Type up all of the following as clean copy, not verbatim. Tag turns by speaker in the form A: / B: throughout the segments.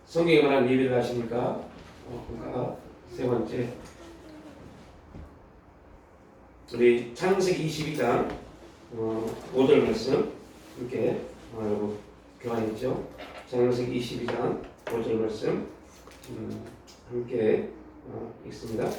A: 성경에 관한 예배를 하시니까 그러니까 세 번째 우리 창세기 22장 5절 말씀 함께 교환했죠. 창세기 22장 5절 말씀 함께 읽습니다.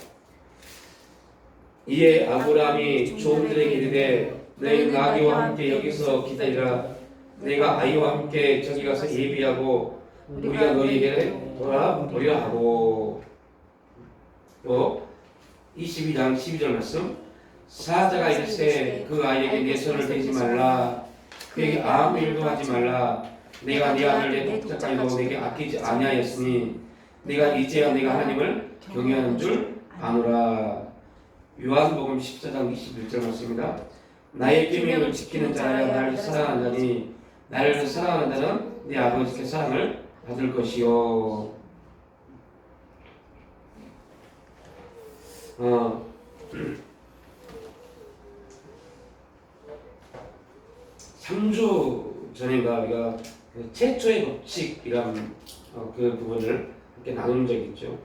A: 이에 아브라함이 종들에게 이르되 너희 나귀와 함께 여기서 기다리라. 내가 아이와 함께 저기 가서 예비하고 우리가 너희에게 돌아오리라 하고. 또 22장 12절 말씀. 사자가 이르되 그 아이에게 내 손을 대지 말라. 그에게 아무 일도 하지 말라. 내가 네 아들 내 독자까지도 내게 아끼지 아니하였으니 내가 이제야 내가 하나님을 경외하는 줄 아노라. 요한복음 14장 21절 말씀입니다. 나의 계명을 지키는 자야 나를 사랑하는 자니 나를 사랑하는 자는 내 아버지께 사랑을 받을 것이요. (3주) 전인가 우리가 그 최초의 법칙이란 그 부분을 함께 나눈 적이 있죠.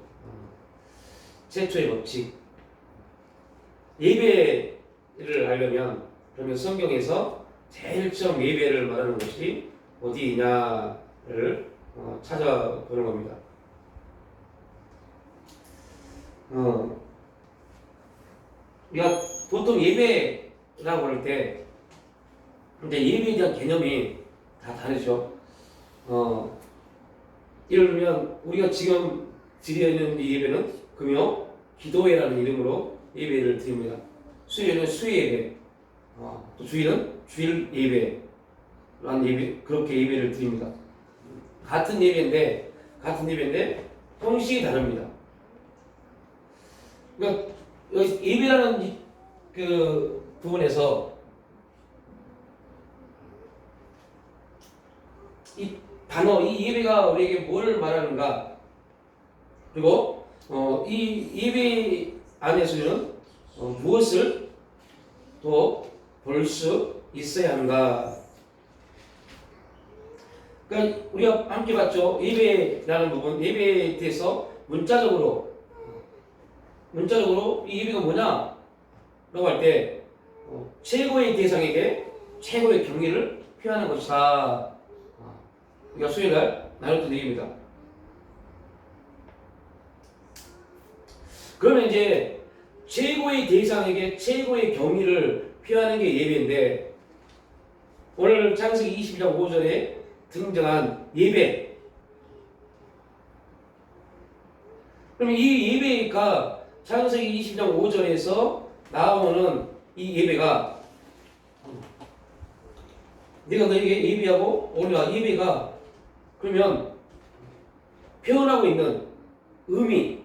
A: 최초의 법칙. 예배를 하려면 그러면 성경에서 제일 처음 예배를 말하는 것이 어디냐를 찾아보는 겁니다. 우리가 보통 예배라고 할 때 근데 예배에 대한 개념이 다 다르죠. 예를 들면 우리가 지금 드리고 있는 이 예배는 금요 기도회라는 이름으로 예배를 드립니다. 수요일은 수요 예배, 또 주일은 주일 예배라는 예배, 그렇게 예배를 드립니다. 같은 예배인데 형식이 다릅니다. 그러니까 예배라는 그 부분에서 이 단어, 이 예배가 우리에게 뭘 말하는가, 그리고 이 예배 안에서는 무엇을 또 볼 수 있어야 하는가. 그러니까 우리가 함께 봤죠. 예배라는 부분, 예배에 대해서 문자적으로 이 예배가 뭐냐 라고 할 때 최고의 대상에게 최고의 경의를 표하는 것이다. 우리가 수요일날 나눴던 얘기입니다. 그러면 이제 최고의 대상에게 최고의 경의를 표하는 게 예배인데, 오늘 창세기 22장 5절에 등장한 예배. 그러면 이 예배가 창세기 22장 5절에서 나오는 이 예배가 내가 너에게 예배하고 오리라, 예배가 그러면 표현하고 있는 의미,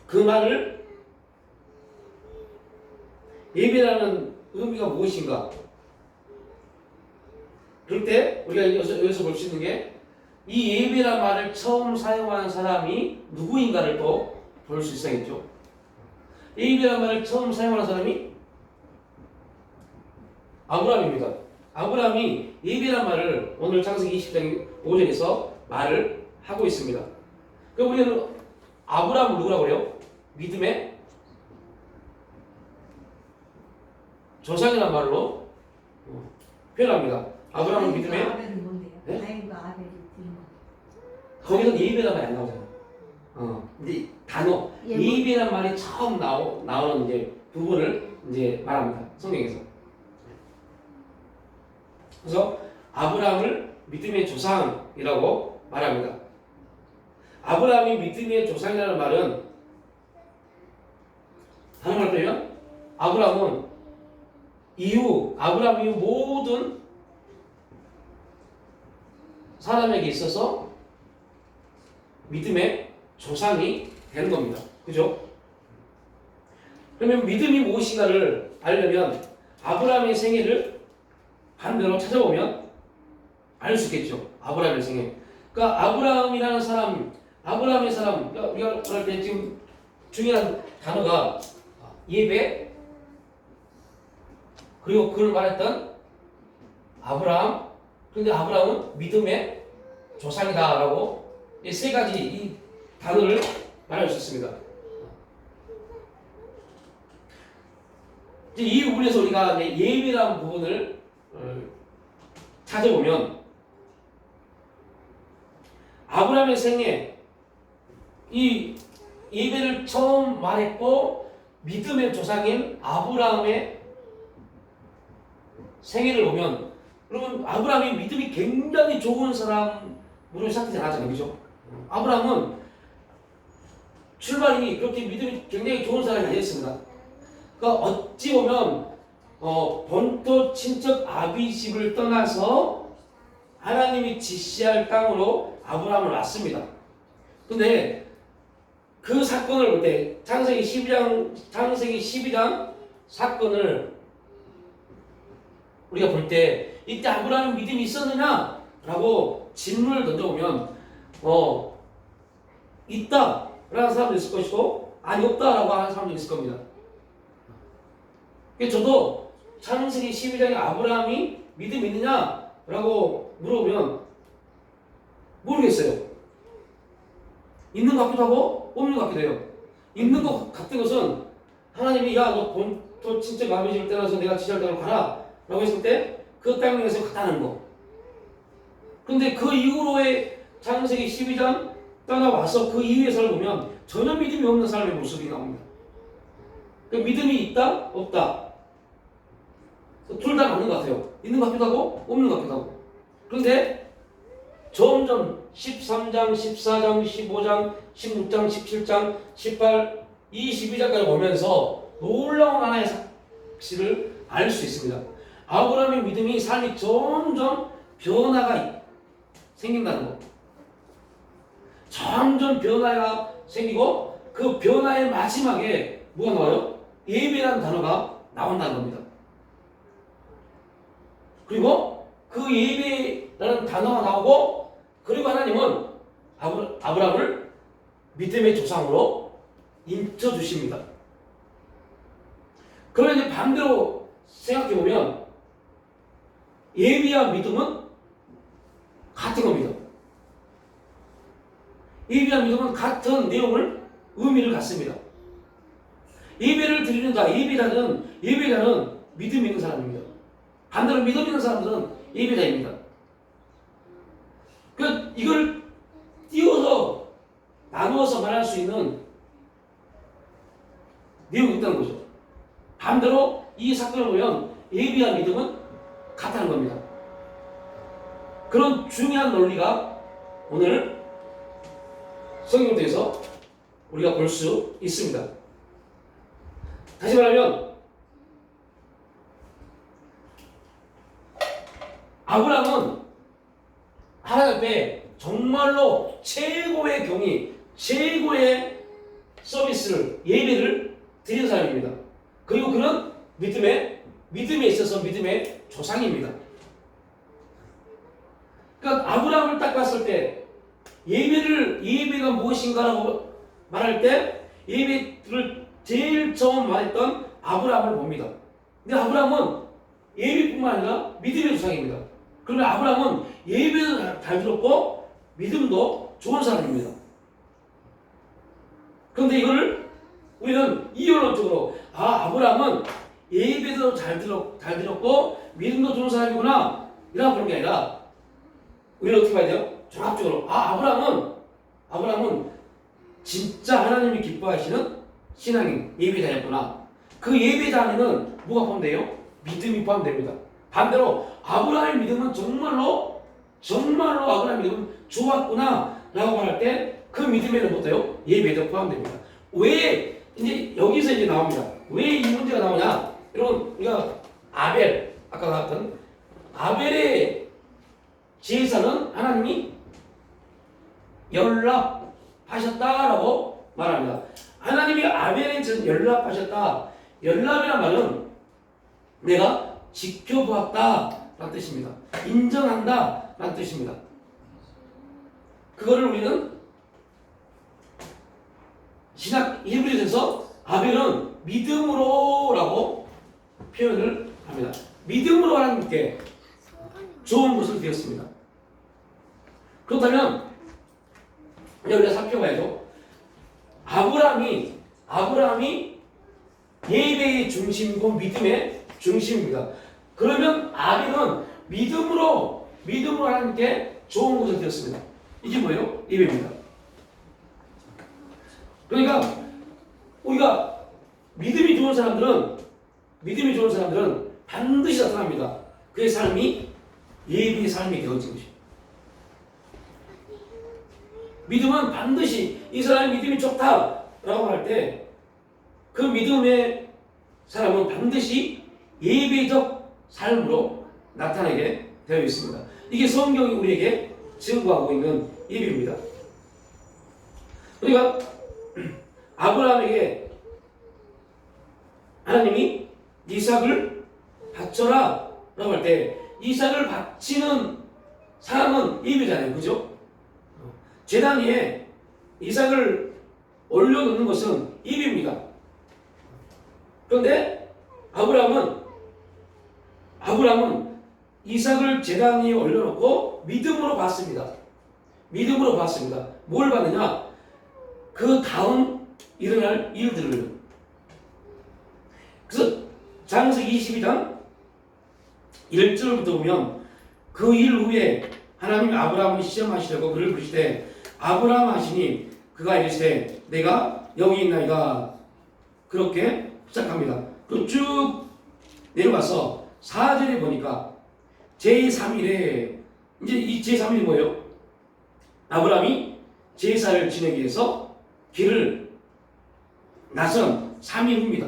A: 그 말을 예배라는 의미가 무엇인가? 그럴 때 우리가 여기서 볼 수 있는 게 이 예배란 말을 처음 사용한 사람이 누구인가를 또 볼 수 있어야겠죠. 예배란 말을 처음 사용한 사람이 아브라함입니다. 아브라함이 예배란 말을 오늘 창세기 20장 5절에서 말을 하고 있습니다. 그럼 우리는 아브라함을 누구라고 그래요? 믿음의 조상이라는 말로 표현합니다. 아브라함은 믿음의
B: 아벨은 뭔데요?
A: 네?
B: 가인과 아벨이 드린 거.
A: 거기서 예배란 말이 안 나오잖아요. 근데 단어 예배란 말이 처음 나오는 이제 부분을 이제 말합니다. 성경에서. 그래서 아브라함을 믿음의 조상이라고 말합니다. 아브라함이 믿음의 조상이라는 말은 다른 말로 하면 아브라함 이후 모든 사람에게 있어서 믿음의 조상이 되는 겁니다. 그죠? 그러면 믿음이 무엇인가를 알려면 아브라함의 생애를 반대로 찾아보면 알 수 있겠죠. 아브라함의 생애. 그러니까 아브라함이라는 사람, 그러니까 우리가 말할 때 지금 중요한 단어가 예배, 그리고 그걸 말했던 아브라함,
C: 그런데 아브라함은 믿음의 조상이다라고 이 세 가지 이 단어를 말할 수 있습니다. 이제 이 부분에서 우리가 예배라는 부분을 찾아보면 아브라함의 생애 이 예배를 처음 말했고 믿음의 조상인 아브라함의 생애를 보면 여러분 아브라함이 믿음이 굉장히 좋은 사람으로 시작되지 않았잖아요. 그죠? 아브라함은 출발이 그렇게 믿음이 굉장히 좋은 사람이 아니었습니다. 그러니까 어찌 보면 본토 친척 아비 집을 떠나서 하나님이 지시할 땅으로 아브라함을 왔습니다. 근데 그 사건을 볼 때 창세기 12장 사건을 우리가 볼 때 이때 아브라함이 믿음이 있었느냐? 라고 질문을 던져보면 있다 라는 사람도 있을 것이고 아니 없다 라고 하는 사람도 있을 겁니다. 저도 창세기 12장에 아브라함이 믿음이 있느냐? 라고 물어보면 모르겠어요. 있는 것 같기도 하고 없는 것 같기도 해요. 있는 것 같은 것은 하나님이 야 너 본토 친척 아비 집을 떠나서 내가 지시할 땅으로 가라 라고 했을 때 그 땅에 가서 갔다는 거. 근데 그 이후로의 창세기 12장 떠나와서 그 이후의 삶을 보면 전혀 믿음이 없는 사람의 모습이 나옵니다. 그 믿음이 있다? 없다. 둘 다 맞는 것 같아요. 있는 것 같기도 하고 없는 것 같기도 하고. 그런데 점점 13장, 14장, 15장, 16장, 17장, 18, 22장까지 보면서 놀라운 하나의 사실을 알 수 있습니다. 아브라함의 믿음이 삶이 점점 변화가 생긴다는 것. 점점 변화가 생기고 그 변화의 마지막에 뭐가 나와요? 예배라는 단어가 나온다는 겁니다. 그리고 그 예배라는 단어가 나오고 그리고 하나님은 아브라함을 믿음의 조상으로 인쳐주십니다. 그러면 이제 반대로 생각해보면 예배와 믿음은 같은 겁니다. 예배와 믿음은 같은 내용을 의미를 갖습니다. 예배를 드리는 자, 예배자는 믿음이 있는 사람입니다. 반대로 믿음 있는 사람들은 예배자입니다. 이걸 띄워서 나누어서 말할 수 있는 내용이 있다는 거죠. 반대로 이 사건을 보면 예배와 믿음은 같다는 겁니다. 그런 중요한 논리가 오늘 성경에 대해서 우리가 볼 수 있습니다. 다시 말하면 아브라함은 하나님 앞에 정말로 최고의 경의, 최고의 서비스를, 예배를 드리는 사람입니다. 그리고 그는 믿음에 있어서 믿음의 조상입니다. 그러니까 아브라함을 딱 봤을 때 예배가 무엇인가라고 말할 때 예배를 제일 처음 말했던 아브라함을 봅니다. 근데 아브라함은 예배뿐만 아니라 믿음의 조상입니다. 그러면 아브라함은 예배도 잘 들었고 믿음도 좋은 사람입니다. 그런데 이거를 우리는 이론적으로 아브라함은 예배도 잘 들었고 믿음도 좋은 사람이구나 이라고 보는 게 아니라 우리는 어떻게 봐야 돼요? 종합적으로 아브라함은 진짜 하나님이 기뻐하시는 신앙인 예배자였구나. 그 예배자 안에는 뭐가 포함돼요? 믿음이 포함됩니다. 반대로 아브라함의 믿음은 정말로 아브라함의 믿음은 좋았구나 라고 말할 때 그 믿음에는 뭐예요? 예배도 포함됩니다. 왜 이제 여기서 이제 나옵니다. 왜 이 문제가 나오냐? 여러분 우리가 아벨 아까 나왔던 아벨의 제사는 하나님이 연락하셨다라고 말합니다. 하나님이 아벨의 제사는 연락하셨다. 연락이란 말은 내가 지켜보았다라는 뜻입니다. 인정한다라는 뜻입니다. 그거를 우리는 신약 히브리서에서 아벨은 믿음으로라고 표현을 합니다. 믿음으로 하나님께 좋은 것을 드렸습니다. 그렇다면 이제 우리가 살펴봐야죠. 아브라함이 예배의 중심이고 믿음의 중심입니다. 그러면 아비는 믿음으로 하나님께 좋은 것을 드렸습니다. 이게 뭐예요? 예배입니다. 그러니까 우리가 믿음이 좋은 사람들은 반드시 나타납니다. 그의 삶이 예배의 삶이 되어진 것입니다. 믿음은 반드시 이 사람의 믿음이 좋다라고 할 때 그 믿음의 사람은 반드시 예배적 삶으로 나타나게 되어 있습니다. 이게 성경이 우리에게 증거하고 있는 예배입니다. 그러니까 아브라함에게 하나님이 이삭을 바쳐라 라고 할 때 이삭을 바치는 사람은 예배잖아요. 그죠? 제단 위에 이삭을 올려놓는 것은 예배입니다. 그런데 아브라함은 이삭을 제단 위에 올려놓고 믿음으로 봤습니다. 뭘 봤느냐? 그 다음 일어날 일들을. 그래서 창세기 22장 1절부터 보면 그 일 후에 하나님이 아브라함을 시험하시려고 그를 부르시되 아브라함 하시니 그가 이르시되 내가 여기 있나이다. 그렇게 시작합니다. 그리고 쭉 내려가서 4절에 보니까 제3일에 이제 이 제3일이 뭐예요? 아브라함이 제사를 지내기 위해서 길을 나선 3일 후입니다.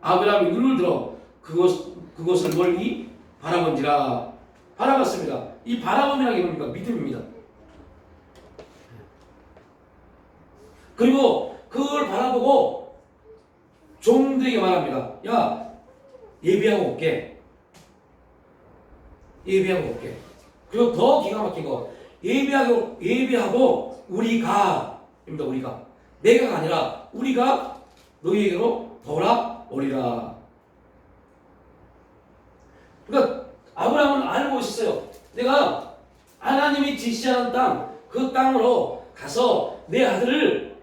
C: 아브라함이 눈을 들어 그것을 멀리 바라본지라. 바라봤습니다. 이 바라봄이라는 게 뭡니까? 믿음입니다. 그리고 그걸 바라보고 종들에게 말합니다. 야, 예배하고 올게. 그리고 더 기가 막힌 거, 예배하고 우리가 내가가 아니라 우리가 너희에게로 돌아오리라. 그러니까 아브라함은 알고 있었어요. 내가 하나님이 지시하는 땅, 그 땅으로 가서 내 아들을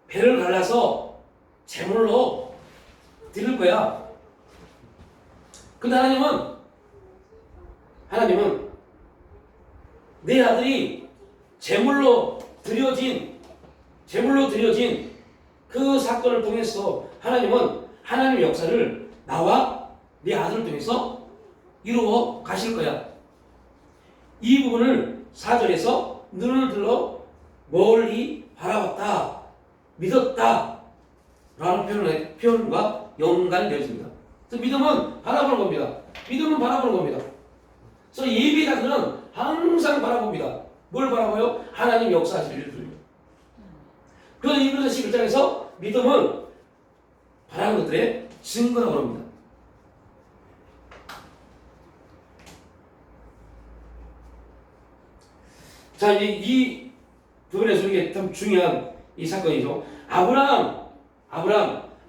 C: 배를 갈라서 제물로 드릴 거야. 근데 하나님은 내 아들이 제물로 드려진 그 사건을 통해서 하나님은 하나님의 역사를 나와 네 아들을 통해서 이루어 가실 거야. 이 부분을 4절에서 눈을 들어 멀리 바라봤다, 믿었다 라는 표현과 연관되어집니다. 그래서 믿음은 바라보는 겁니다. 그래서 예배자들은 항상 바라봅니다. 뭘 바라봐요? 하나님 역사하실 일들을. 그래서 이브리서 11장에서 믿음은 바라는 것들의 증거라고 합니다. 자, 이 부분에서 이게 참 중요한 이 사건이죠.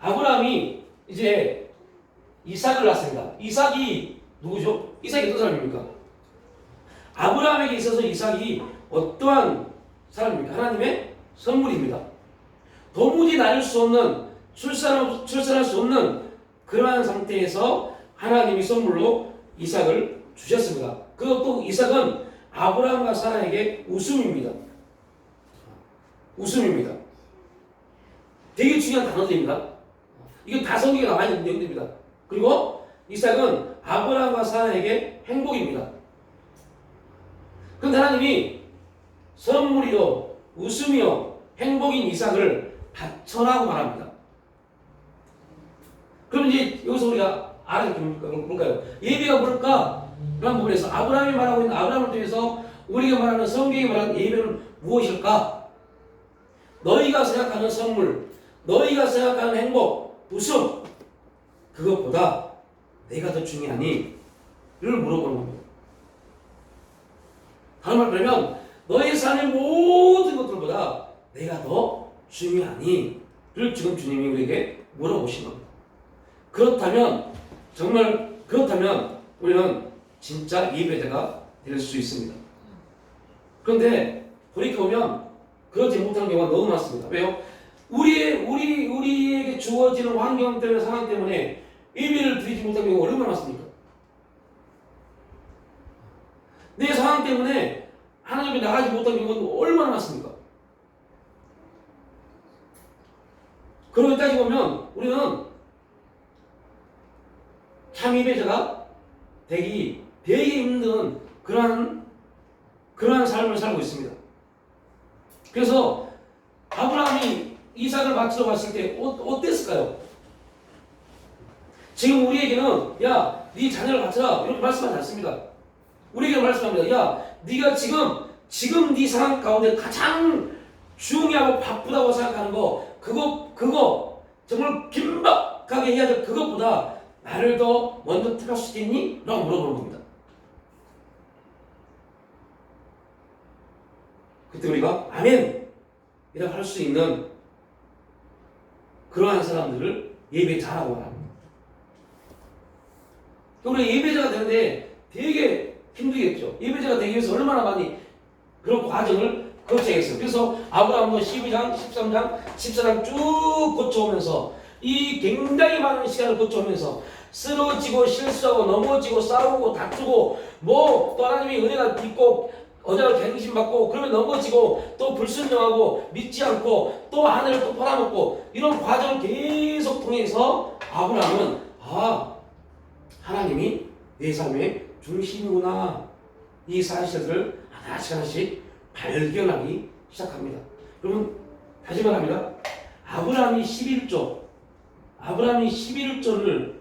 C: 아브라함이 이제 이삭을 낳습니다. 이삭이 누구죠? 이삭이 어떤 사람입니까? 아브라함에게 있어서 이삭이 어떠한 사람입니까? 하나님의 선물입니다. 도무지 낳을 수 없는, 출산할 수 없는 그러한 상태에서 하나님이 선물로 이삭을 주셨습니다. 그것도 이삭은 아브라함과 사라에게 웃음입니다. 되게 중요한 단어들입니다. 이게 다 성경에 나와 있는 내용들입니다. 그리고 이삭은 아브라함과 사라에게 행복입니다. 그런데 하나님이 선물이요, 웃음이요, 행복인 이삭을 바쳐라고 말합니다. 그럼 이제 여기서 우리가 알아야 될 게 뭘까요? 예배가 뭘까? 그런 부분에서 아브라함이 말하고 있는 아브라함을 통해서 우리가 말하는 성경이 말하는 예배는 무엇일까? 너희가 생각하는 선물, 너희가 생각하는 행복, 웃음, 그것보다 내가 더 중요하니? 를 물어보는 겁니다. 다른 말로 그러면 너희 삶의 모든 것들보다 내가 더 중요하니? 를 지금 주님이 우리에게 물어보신 겁니다. 그렇다면 우리는 진짜 예배자가 될 수 있습니다. 그런데 돌이켜보면 그러지 못하는 경우가 너무 많습니다. 왜요? 우리에게 주어지는 환경 때문에, 상황 때문에 예배를 드리지 못하는 경우가 얼마나 많습니까? 내 상황 때문에 하나님이 나가지 못하는 경우가 얼마나 많습니까? 그러고 따지고 보면 우리는 참 예배자가 되기 되게 힘든 그러한 삶을 살고 있습니다. 그래서 아브라함이 이삭을 바치러 갔을 때 어땠을까요? 지금 우리에게는 야, 네 자녀를 바쳐라 이렇게 말씀하지 않습니다. 우리에게 말씀합니다. 야, 네가 지금 네 상황 가운데 가장 중요하고 바쁘다고 생각하는 그거 정말 긴박하게 해야 될 그것보다 나를 더 먼저 택할 수 있겠니? 라고 물어보는 겁니다. 그때 우리가 아멘! 이라고 할 수 있는 그러한 사람들을 예배자라고 말합니다. 우리 예배자가 되는데 되게 힘들겠죠. 예배자가 되기 위해서 얼마나 많이 그런 과정을 거쳐야겠어요. 그래서 아브라함도 12장, 13장, 14장 쭉 거쳐오면서 이 굉장히 많은 시간을 거쳐오면서 쓰러지고 실수하고 넘어지고 싸우고 다투고 또 하나님의 은혜가 있고 어제가 갱신받고 그러면 넘어지고 또 불순종하고 믿지 않고 또 하늘을 또 팔아먹고 이런 과정을 계속 통해서 아브라함은 하나님이 내 삶의 중심이구나 이 사실들을 하나씩 발견하기 시작합니다. 그러면 다시 말합니다. 아브라함이 11조를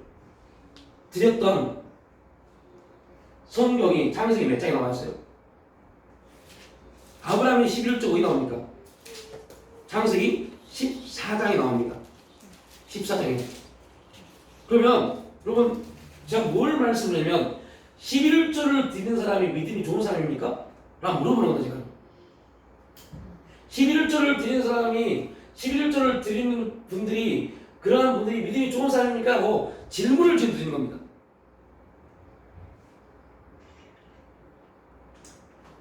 C: 드렸던 성경이 창세기 몇 장이 나왔어요? 아브라함이 11조 어디 나옵니까? 창세기 14장이 나옵니다. 14장에. 그러면 여러분 제가 뭘 말씀드리면 11조를 드리는 사람이 믿음이 좋은 사람입니까? 라고 물어보는 겁니다. 제가 11조를 드리는 사람이 11조를 드리는 분들이 그러한 분들이 믿음이 좋은 사람입니까? 라고 질문을 지금 드리는 겁니다.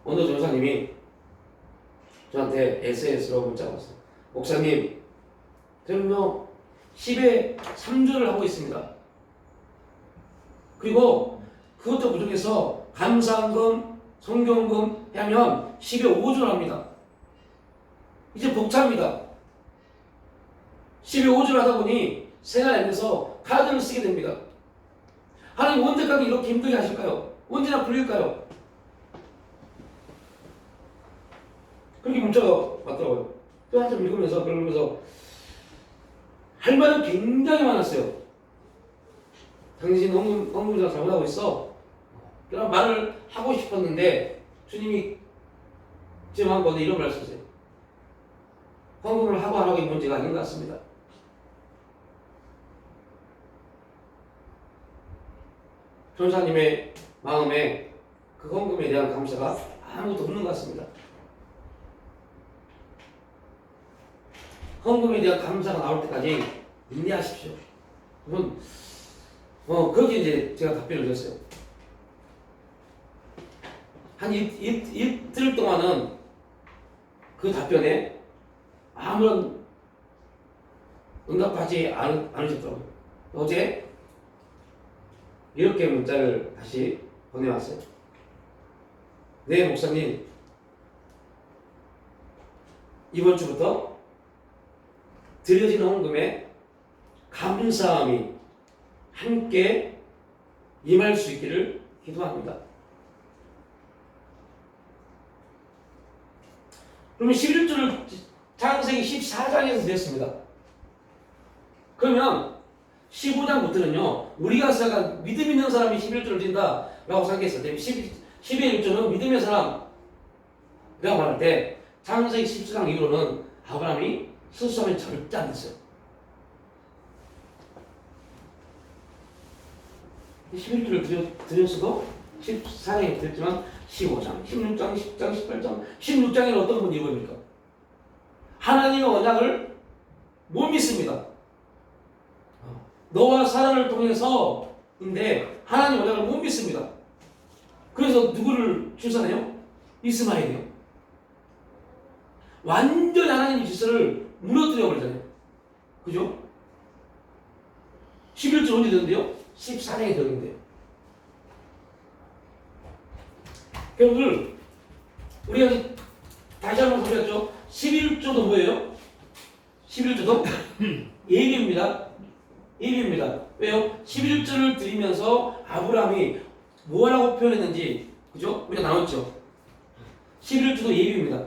C: 오늘 전사님이 저한테 SNS로 문자가 왔어요. 목사님, 저는요 10에 3조를 하고 있습니다. 그리고 그것도 부족해서 감사헌금, 성경금 하면 10에 5조를 합니다. 이제 벅찹니다. 10에 5조를 하다 보니 생활 안 돼서 카드를 쓰게 됩니다. 하나님 언제까지 이렇게 힘들게 하실까요? 언제나 불릴까요? 그렇게 문자가 왔더라고요. 또 한참 읽으면서 할 말은 굉장히 많았어요. 당신 헌금자 잘못하고 있어. 그런 말을 하고 싶었는데 주님이 지금 한 번에 이런 말을 쓰세요. 헌금을 하고 안 하고의 문제가 아닌 것 같습니다. 전사님의 마음에 그 헌금에 대한 감사가 아무것도 없는 것 같습니다. 헌금에 대한 감사가 나올 때까지 인내하십시오. 그건 그렇게 이제 제가 답변을 드렸어요. 한 이틀 동안은 그 답변에 아무런 응답하지 않으셨더라고요. 어제 이렇게 문자를 다시 보내왔어요. 네, 목사님. 이번 주부터 드려지는 헌금에 감사함이 함께 임할 수 있기를 기도합니다. 그러면 11조를 창세기 14장에서 드렸습니다. 그러면 15장부터는요, 우리가 생각한 믿음 있는 사람이 11조를 드린다라고 생각했을 때 11조는 믿음의 사람이라고 말할 때 창세기 14장 이후로는 아브라함이 실수하면 절대 안 됐어요. 11조를 드렸어도 14장에 드렸지만 15장, 16장, 10장, 18장, 16장에는 어떤 분이 이겁니까? 하나님의 언약을 못 믿습니다. 너와 사라를 통해서인데 하나님 언약을 못 믿습니다. 그래서 누구를 출산해요? 이스마엘이요. 완전히 하나님의 질서를 무너뜨려 버리잖아요. 그죠? 11절 언제 되는데요? 14장에 되는데요. 여러분들, 우리가 다시 한번 보셨죠? 11조도 뭐예요? 11조도 예비입니다. 예비입니다. 왜요? 11조를 드리면서 아브라함이 뭐라고 표현했는지, 그죠? 우리가 나눴죠? 11조도 예비입니다.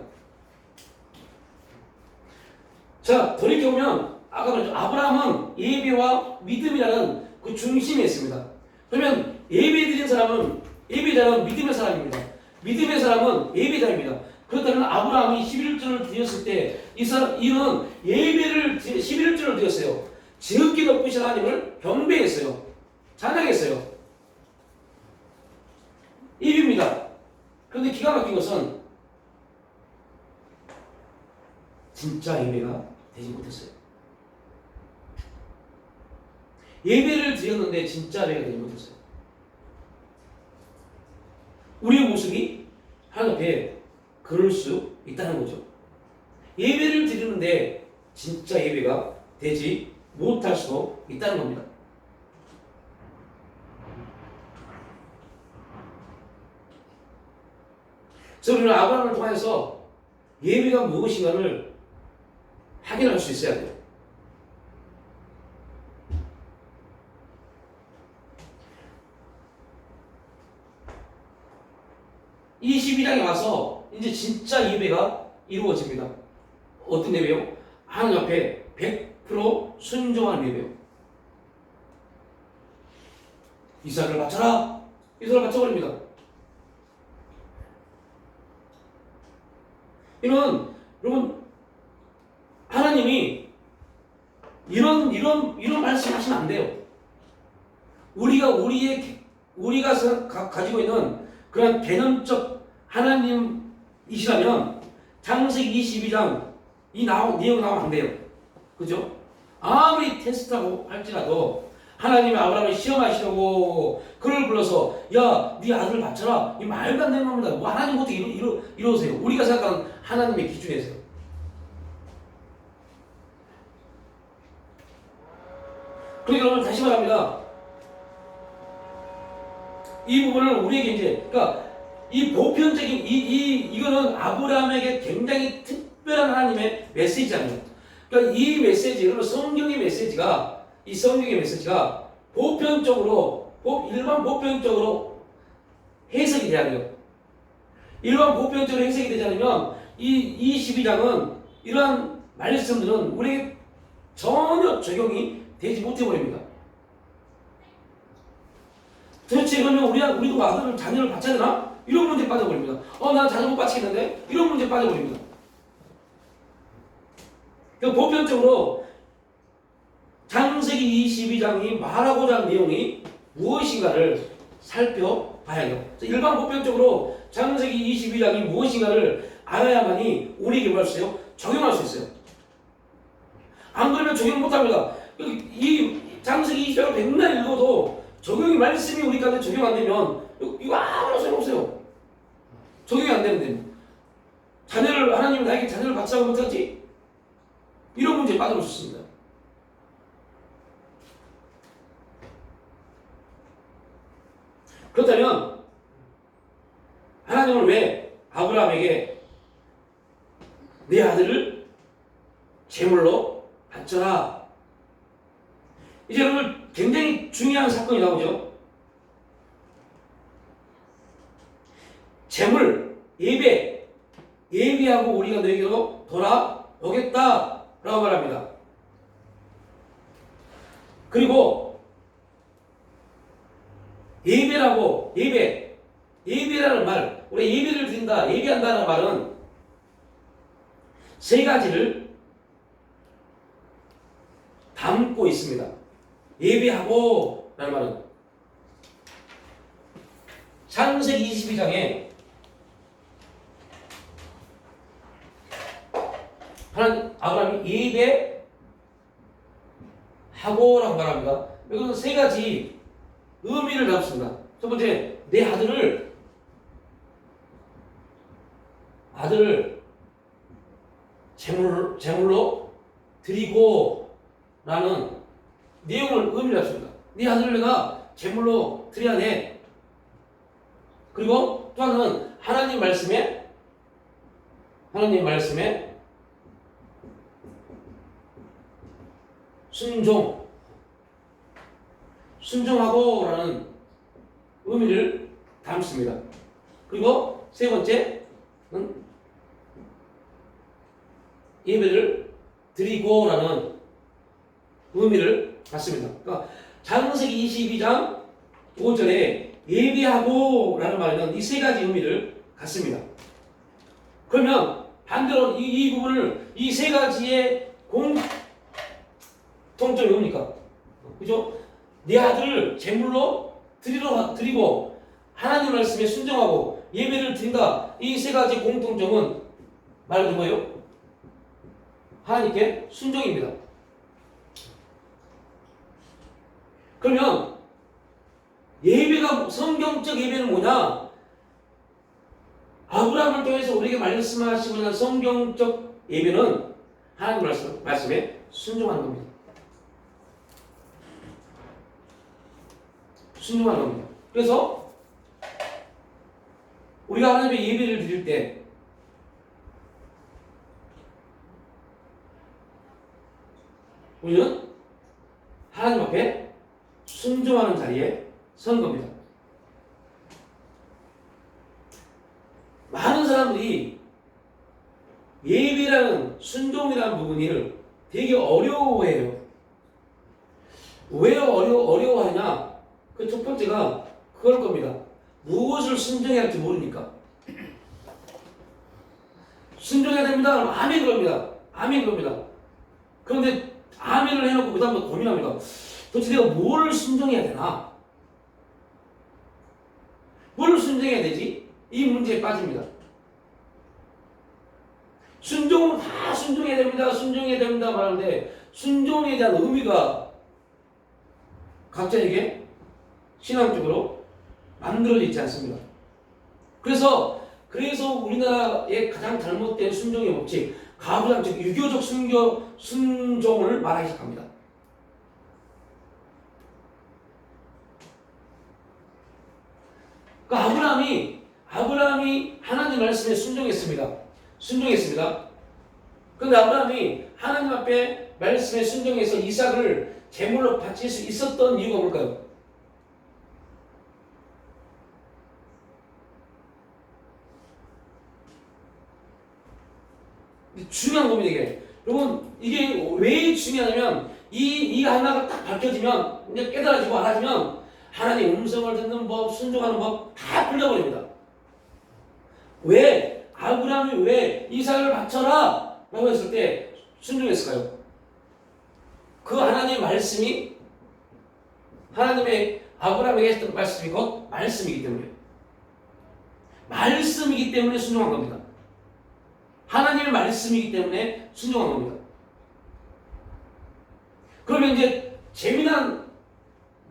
C: 자, 돌이켜보면, 아까 그랬죠? 아브라함은 예배와 믿음이라는 그 중심에 있습니다. 그러면 예배 드린 사람은, 예배자는 믿음의 사람입니다. 믿음의 사람은 예배자입니다. 그렇다면 아브라함이 11조를 드렸을 때, 이는 예배를, 11조를 드렸어요. 지극히 높으신 하나님을 경배했어요. 찬양했어요. 예배입니다. 그런데 기가 막힌 것은, 진짜 예배가 되지 못했어요. 예배를 드렸는데 진짜 예배가 되지 못했어요. 우리의 모습이 하나님 앞에 그럴 수 있다는 거죠. 예배를 드리는데 진짜 예배가 되지 못할 수도 있다는 겁니다. 그래서 우리는 아브라함을 통해서 예배가 무엇인가를 확인할 수 있어야 돼요. 이 12장에 와서 이제 진짜 예배가 이루어집니다. 어떤 예배요? 하나님 앞에 100% 순종한 예배요. 이삭을 바쳐라. 이삭을 바쳐버립니다. 이런 여러분 하나님이 이런 말씀하시면 안 돼요. 우리가 가지고 있는 그런 개념적 하나님이시라면 창세기 22장 이 내용 나오면 안 돼요. 그죠? 아무리 테스트하고 할지라도 하나님이 아브라함을 시험하시려고 그를 불러서 야, 네 아들을 바쳐라. 이 말도 안 되는 겁니다. 뭐 하나님 어떻게 이러세요? 우리가 생각하는 하나님의 기준에서. 그러니까 여러분 다시 말합니다. 이 부분을 우리에게 이제 그러니까 이 보편적인 이거는 아브라함에게 굉장히 특별한 하나님의 메시지잖아요. 그러니까 이 메시지, 여러분 성경의 메시지가 보편적으로 일반 보편적으로 해석이 돼야 돼요. 일반 보편적으로 해석이 되지 않으면 이 12장은 이러한 말씀들은 우리에게 전혀 적용이 되지 못해 버립니다. 도대체 그러면 우리도 아들을 자녀를 바쳐야 되나? 이런 문제에 빠져버립니다. 난 자녀 못 바치겠는데? 이런 문제에 빠져버립니다. 그러니까 보편적으로 창세기 22장이 말하고자 하는 내용이 무엇인가를 살펴봐야 해요. 일반 보편적으로 창세기 22장이 무엇인가를 알아야만이 우리에게 뭘 할 수 있어요? 적용할 수 있어요. 안 그러면 적용 못합니다. 이 창세기 22장을 백날 읽어도 적용이 말씀이 우리 가운데 적용 안 되면 이거 아무런 소용없어요. 적용이 안 되는데 하나님이 나에게 자녀를 바치라고 못하지? 이런 문제에 빠져볼 수 있습니다. 그렇다면 하나님은 왜 아브라함에게 내 아들을 제물로 바쳐라. 이제 오늘 굉장히 중요한 사건이 나오죠. 제물, 예배하고 우리가 너에게로 돌아오겠다 라고 말합니다. 그리고 예배라는 말, 우리 예배를 드린다, 예배한다는 말은 세 가지를 담고 있습니다. 예배하고 라는 말은 창세기 22장에 하나님 아브라함이 예배하고 라고 말합니다. 이것은 세 가지 의미를 담습니다. 첫 번째, 내 아들을 아들을 제물로 드리고 라는 내용을 의미를 합니다. 네 아들을 내가 제물로 드려야 돼. 그리고 또 하나는 하나님 말씀에 순종하고 라는 의미를 담습니다. 그리고 세 번째는 예배를 드리고 라는 의미를 갖습니다. 그러니까 창세기 22장 5절에 예배하고 라는 말에는 이 세 가지 의미를 갖습니다. 그러면 반대로 이 부분을 이 세 가지의 공통점이 뭡니까? 그죠? 내 아들을 제물로 드리고 하나님 말씀에 순종하고 예배를 드린다. 이 세 가지 공통점은 말 그대로 뭐예요? 하나님께 순종입니다. 그러면 예배가 성경적 예배는 뭐냐? 아브라함을 통해서 우리에게 말씀하시고자 성경적 예배는 하나님 말씀에 순종하는 겁니다. 순종하는 겁니다. 그래서 우리가 하나님의 예배를 드릴 때 우리는 하나님 앞에 순종하는 자리에 선 겁니다. 많은 사람들이 예배라는 순종이라는 부분을 되게 어려워해요. 왜 어려워하냐? 그 첫 번째가 그럴 겁니다. 무엇을 순종해야 할지 모르니까. 순종해야 됩니다. 그럼 아멘 그럽니다. 아멘 그럽니다. 그런데 아멘을 해놓고 그 다음부터 고민합니다. 도대체 내가 뭘 순종해야 되나? 뭘 순종해야 되지? 이 문제에 빠집니다. 순종은 다 순종해야 됩니다 말하는데 순종에 대한 의미가 각자에게 신앙적으로 만들어져 있지 않습니다. 그래서 우리나라의 가장 잘못된 순종의 법칙, 가부장 즉 유교적 순종을 말하기 시작합니다. 그러니까 아브라함이 하나님 말씀에 순종했습니다. 그런데 아브라함이 하나님 앞에 말씀에 순종해서 이삭을 제물로 바칠 수 있었던 이유가 뭘까요? 중요한 겁니다, 이게. 여러분, 이게 왜 중요하냐면, 이 하나가 딱 밝혀지면, 이제 깨달아지고 알아지면, 하나님 음성을 듣는 법, 순종하는 법, 다 풀려버립니다. 왜? 아브라함이 왜 이삭을 바쳐라! 라고 했을 때 순종했을까요? 그 하나님의 말씀이, 하나님의 아브라함에게 했던 말씀이 곧 말씀이기 때문에 순종한 겁니다. 하나님의 말씀이기 때문에 순종한 겁니다. 그러면 이제 재미난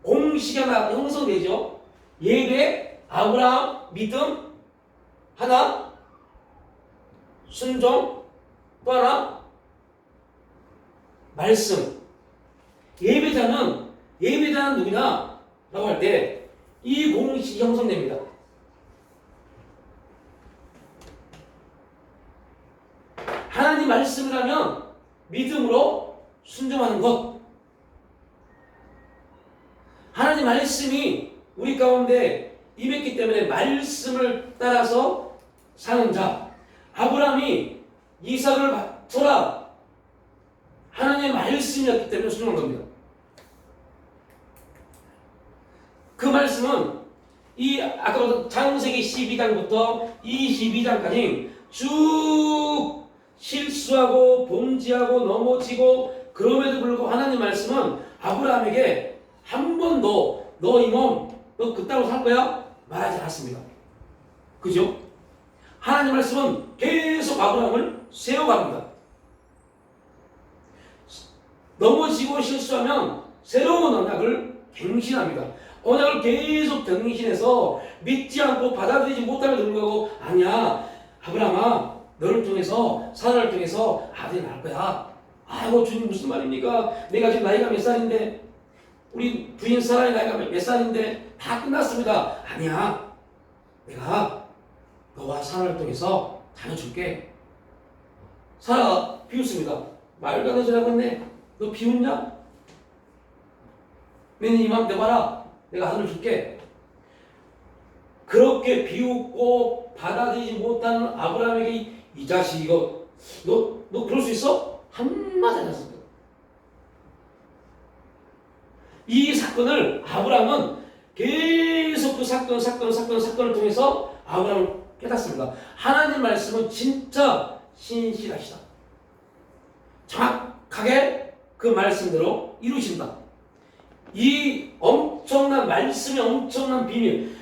C: 공식이 하나 형성되죠. 예배, 아브라함, 믿음, 하나, 순종, 또 하나, 말씀. 예배자는 누구냐? 라고 할 때 이 공식이 형성됩니다. 하나님 말씀을 하면 믿음으로 순종하는 것. 하나님 말씀이 우리 가운데 임했기 때문에 말씀을 따라서 사는 자. 아브라함이 이삭을 바쳐라. 하나님의 말씀이었기 때문에 순종한 겁니다. 그 말씀은 아까 창세기 12장부터 22장까지 쭉 실수하고 범죄하고 넘어지고 그럼에도 불구하고 하나님 말씀은 아브라함에게 한 번도 너 이놈 너 그따로 살 거야? 말하지 않았습니다. 그죠? 하나님 말씀은 계속 아브라함을 세워갑니다. 넘어지고 실수하면 새로운 언약을 갱신합니다. 언약을 계속 갱신해서 믿지 않고 받아들이지 못함에도 불구하고 아니야 아브라함아 너를 통해서 사라를 통해서 아들이 낳을 거야. 아이고 주님 무슨 말입니까? 내가 지금 나이가 몇 살인데 우리 부인 사라의 나이가 몇 살인데 다 끝났습니다. 아니야. 내가 너와 사라를 통해서 자녀 줄게. 사라 비웃습니다. 말도 안 되는 소리 하고 있네. 너 비웃냐? 너는 이맘때 봐라. 내가 아들을 줄게. 그렇게 비웃고 받아들이지 못하는 아브라함에게 이 자식 이거 너 그럴 수 있어? 한마디 안 했습니다. 이 사건을 아브라함은 계속 그 사건을 통해서 아브라함을 깨닫습니다. 하나님 말씀은 진짜 신실하시다. 정확하게 그 말씀대로 이루신다. 이 엄청난 말씀의 엄청난 비밀.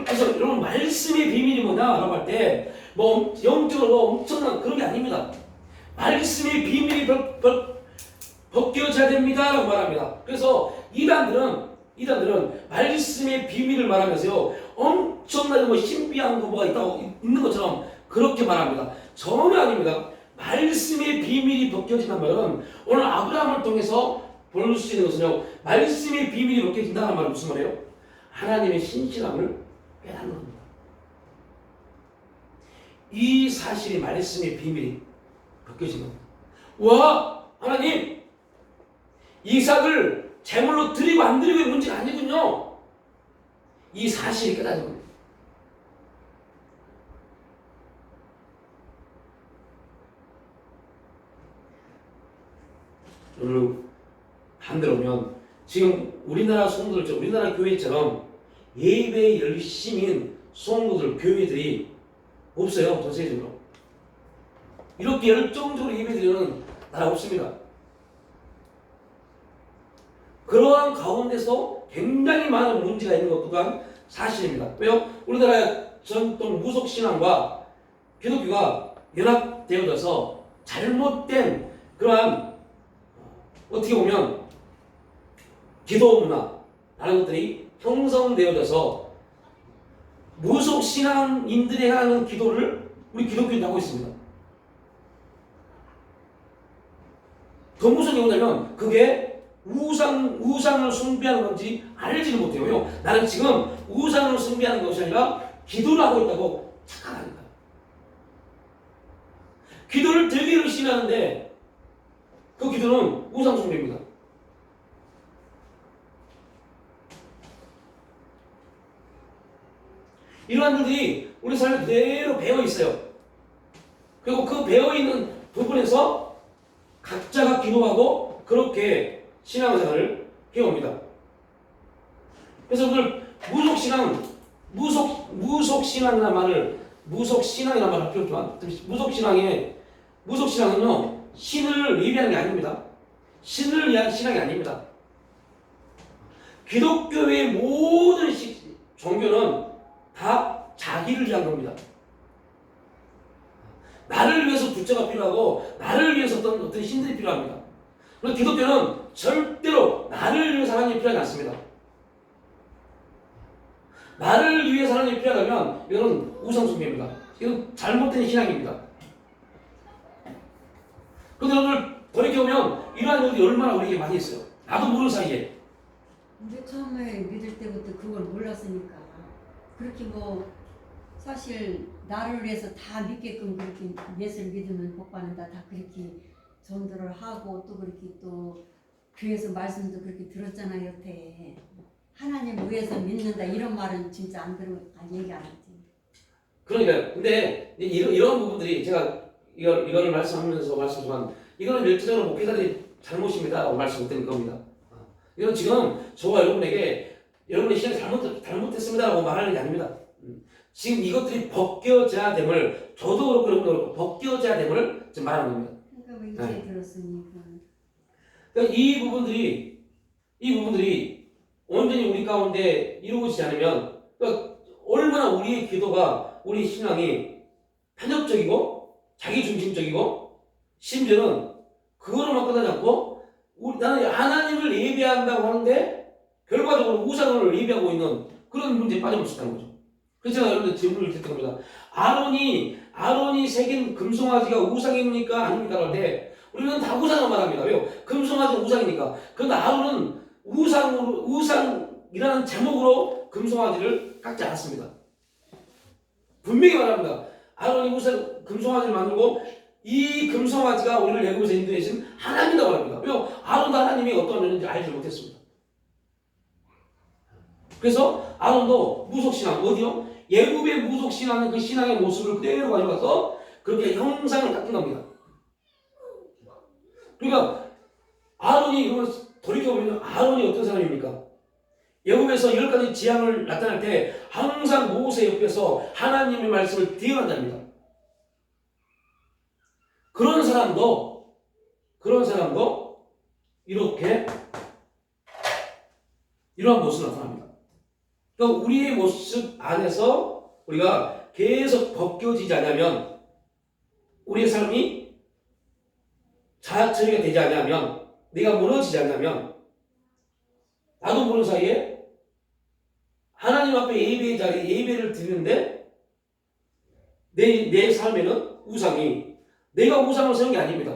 C: 그래서 여러분 말씀의 비밀이 뭐냐라고 할 때 뭐 영적으로 엄청난 그런 게 아닙니다. 말씀의 비밀이 벗겨져야 됩니다라고 말합니다. 그래서 이단들은 말씀의 비밀을 말하면서요 엄청나게 뭐 신비한 거가 있는 것처럼 그렇게 말합니다. 전혀 아닙니다. 말씀의 비밀이 벗겨진단 말은 오늘 아브라함을 통해서 볼 수 있는 것은요 말씀의 비밀이 벗겨진다는 말은 무슨 말이에요? 하나님의 신실함을 깨닫는 겁니다. 이 사실이 말씀의 비밀이 벗겨진 겁니다. 와 하나님 이삭을 제물로 드리고 안 드리고의 문제가 아니군요. 이 사실이 깨닫는 겁니다. 오늘 반대로 보면 지금 우리나라 성도들, 우리나라 교회처럼 예배에 열심인 성도들, 교회들이 없어요. 전 세계적으로. 이렇게 열정적으로 예배드리는 나라 없습니다. 그러한 가운데서 굉장히 많은 문제가 있는 것 또한 사실입니다. 왜요? 우리나라의 전통 무속신앙과 기독교가 연합되어져서 잘못된 그러한 어떻게 보면 기도 문화라는 것들이 형성되어져서 무속신앙인들이 하는 기도를 우리 기독교인이 하고 있습니다. 더 무서운 게 뭐냐면 그게 우상을 숭배하는 건지 알지는 못해요. 왜요? 나는 지금 우상을 숭배하는 것이 아니라 기도를 하고 있다고 착각합니다. 기도를 되게 열심히 하는데 그 기도는 우상 숭배입니다. 이러한 일들이 우리 삶에 그대로 배어 있어요. 그리고 그 배어 있는 부분에서 각자가 기도하고 그렇게 신앙생활을 해옵니다. 그래서 오늘 무속신앙이라는 말을 무속신앙이라는 말을 필요하지만 무속신앙은요 신을 예비하는 게 아닙니다. 신을 위한 신앙이 아닙니다. 기독교의 모든 종교는 다 자기를 위한 겁니다. 나를 위해서 부처가 필요하고 나를 위해서 어떤 신들이 필요합니다. 그런데 기독교는 절대로 나를 위해서 하나님이 필요하지 않습니다. 나를 위해서 하나님이 필요하다면 이거는 우상숭배입니다. 이건 잘못된 신앙입니다. 그런데 오늘 돌이켜보면 이러한 일들이 얼마나 우리에게 많이 있어요. 나도 모르는 사이에.
B: 근데 처음에 믿을 때부터 그걸 몰랐으니까 그렇게 뭐 사실 나를 위해서 다 믿게끔 그렇게 예수를 믿으면 복 받는다 다 그렇게 전도를 하고 또 그렇게 또 교회에서 말씀도 그렇게 들었잖아요. 여태 하나님 위해서 믿는다 이런 말은 진짜 안 얘기 안 했지.
C: 그러니까요. 근데 이런 부분들이 제가 이거를 말씀하면서 말씀하지만 이거는 일차적으로 목회자들이 잘못입니다. 말씀 못 드린 겁니다. 이건 지금 저와 여러분에게 여러분의 신앙이 잘못했습니다라고 말하는 게 아닙니다. 지금 이것들이 벗겨져야 됨을 저도 그렇고 여러분도 그렇고 벗겨져야 됨을 지금 말하는 겁니다.
B: 그러니까 뭐 이제 들었으니까.
C: 그러니까 이 부분들이 온전히 우리 가운데 이루어지지 않으면 그러니까 얼마나 우리의 기도가 우리 신앙이 편협적이고 자기중심적이고 심지어는 그거로만 끝나지 않고 나는 하나님을 예배한다고 하는데 결과적으로 우상을 예배하고 있는 그런 문제에 빠져볼 수 있다는 거죠. 그래서 제가 여러분들 질문을 드렸던 겁니다. 아론이 새긴 금송아지가 우상입니까? 아닙니까? 할 때 우리는 다 우상을 말합니다. 왜요? 금송아지는 우상이니까. 그런데 아론은 우상이라는 제목으로 금송아지를 깎지 않았습니다. 분명히 말합니다. 아론이 금송아지를 만들고 이 금송아지가 우리를 애굽에서 인도해신 하나님이라고 합니다. 왜요? 아론도 하나님이 어떤 면인지 알지 못했습니다. 그래서 아론도 무속신앙, 어디요? 예굽의 무속신앙은 그 신앙의 모습을 그대로 가져가서 그렇게 형상을 깎은 겁니다. 그러니까 아론이 이걸 돌이켜보면 아론이 어떤 사람입니까? 예굽에서 10가지 지향을 나타낼 때 항상 모세 옆에서 하나님의 말씀을 대응한답니다. 그런 사람도 이렇게 이러한 모습을 나타납니다. 그러니까 우리의 모습 안에서 우리가 계속 벗겨지지 않으면 우리의 삶이 자아처리가 되지 않으면 내가 무너지지 않으면 나도 모르는 사이에 하나님 앞에 예배의 자리에 예배를 드리는데 내 삶에는 우상이 내가 우상을 세운 게 아닙니다.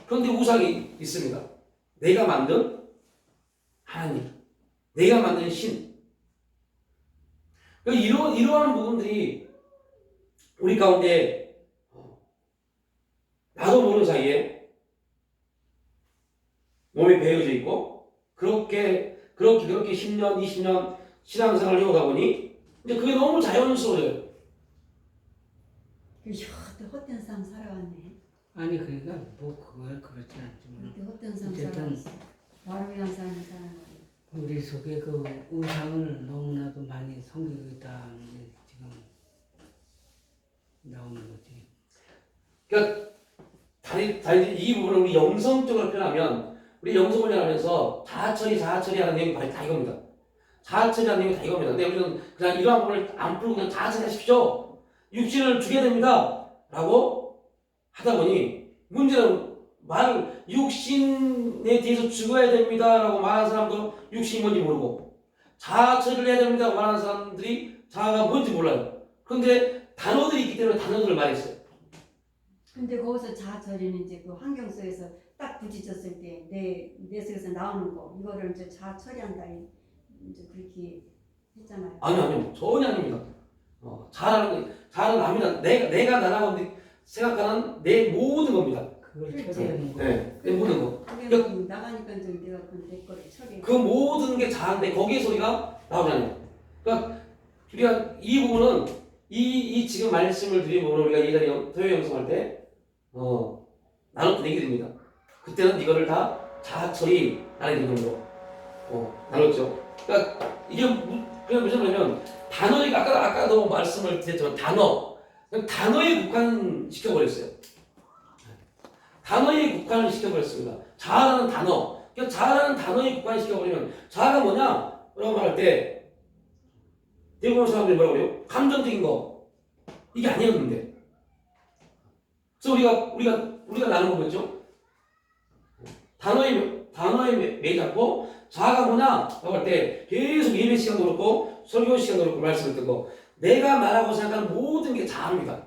C: 그런데 우상이 있습니다. 내가 만든 하나님, 내가 만든 신. 이러한 부분들이 우리 가운데 나도 모르는 사이에 몸에 배어져 있고 그렇게 10년, 20년 신앙생활을 해오다 보니 이제 그게 너무 자연스러워져요.
B: 헛된 삶 살아왔네.
D: 아니 그러니까 뭐 그걸 그렇지 않지만
B: 헛된 삶
D: 어쨌든
B: 살아왔어. 나를 위한 삶을 살아가는
D: 우리 속에 그 우상을 너무나도 많이 섬기고 있다는 게 지금 나오는 거지.
C: 그러니까 이 부분을 우리 영성적으로 표현하면 우리 영성을 표현하면서 자아처리 하는 내용이 바로 다 이겁니다. 자아처리하는 내용이 다 이겁니다. 근데 우리는 그냥 이러한 부분을 안 풀고 그냥 자아처리하십시오. 육신을 주게 됩니다. 라고 하다 보니 문제는 육신에 대해서 죽어야 됩니다. 라고 말하는 사람도 육신이 뭔지 모르고 자아처리를 해야 됩니다. 라고 말하는 사람들이 자아가 뭔지 몰라요. 그런데 단어들이 있기 때문에 단어들을 말했어요.
B: 근데 거기서 자아처리는 이제 그 환경 속에서 딱 부딪혔을 때 내 속에서 나오는 거 이거를 이제 자아처리한다 이제 그렇게 했잖아요.
C: 아니요 전혀 아닙니다. 자아는 납니다. 내가 나라고 생각하는 내 모든 겁니다.
D: 그걸
B: 그렇지.
D: 처리하는 거.
C: 네, 내 모든 거.
B: 그게 뭐 나가니까 좀 내가 내 거를 처리해.
C: 그 모든 게 자아인데 거기에 소리가 나오잖아요. 그러니까 우리가 이 부분은 이 지금 말씀을 드린 부분을 우리가 예전에 토요 영성할 때 나눴던 얘기들입니다. 그때는 이거를 다 자아처리라는 이름으로 나눴죠. 그러니까 이게 그냥 무슨 말이냐면 단어에 아까도 말씀을 드렸지만 단어에 국한시켜버렸어요. 단어에 국한을 시켜버렸습니다. 자아라는 단어. 그러니까 자아라는 단어에 국한시켜버리면 자아가 뭐냐? 라고 말할 때 대부분 사람들이 뭐라고 그래요? 감정적인 거. 이게 아니었는데. 그래서 우리가 나눈 거 뭐죠? 단어에 매잡고 자아가 뭐냐? 라고 할 때 계속 예배 시간도 그렇고 설교 시간도 그렇고 말씀을 듣고 내가 나라고 생각하는 모든 게 자아입니다.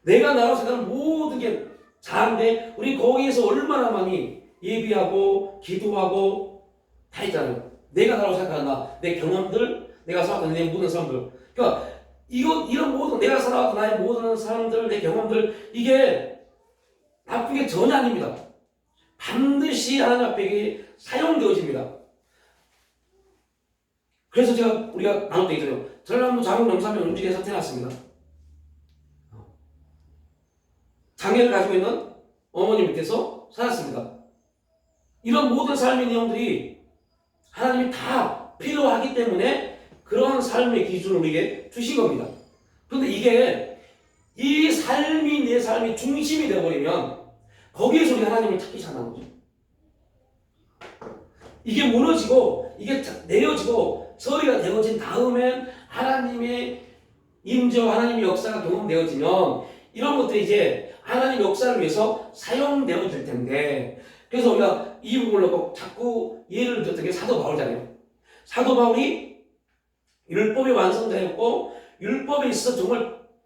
C: 내가 나라고 생각하는 모든 게 자아인데 우리 거기에서 얼마나 많이 예비하고 기도하고 다 있잖아요. 내가 나라고 생각하는 내 경험들, 내가 살아왔던 내 모든 사람들. 그러니까 이런 모든 내가 살아왔던 나의 모든 사람들, 내 경험들 이게 나쁜 게 전혀 아닙니다. 반드시 하나님 앞에 사용되어집니다. 그래서 우리가 나눴던 얘기잖아요. 전라남도 장흥 영삼면 음직에서 태어났습니다. 장애를 가지고 있는 어머니 밑에서 살았습니다. 이런 모든 삶의 내용들이 하나님이 다 필요하기 때문에 그런 삶의 기준을 우리에게 주신 겁니다. 그런데 이게 이 삶이 내 삶의 중심이 되어버리면 거기에서 우리가 하나님을 찾기 시작하는 거죠. 이게 무너지고 이게 내려지고 처리가 되어진 다음엔 하나님의 임재와 하나님의 역사가 경험되어지면 이런 것들이 이제 하나님의 역사를 위해서 사용되어질 텐데 그래서 우리가 이 부분을 놓고 자꾸 예를 들었던 게 사도 바울이잖아요. 사도 바울이 율법의 완성자였고 율법에 있어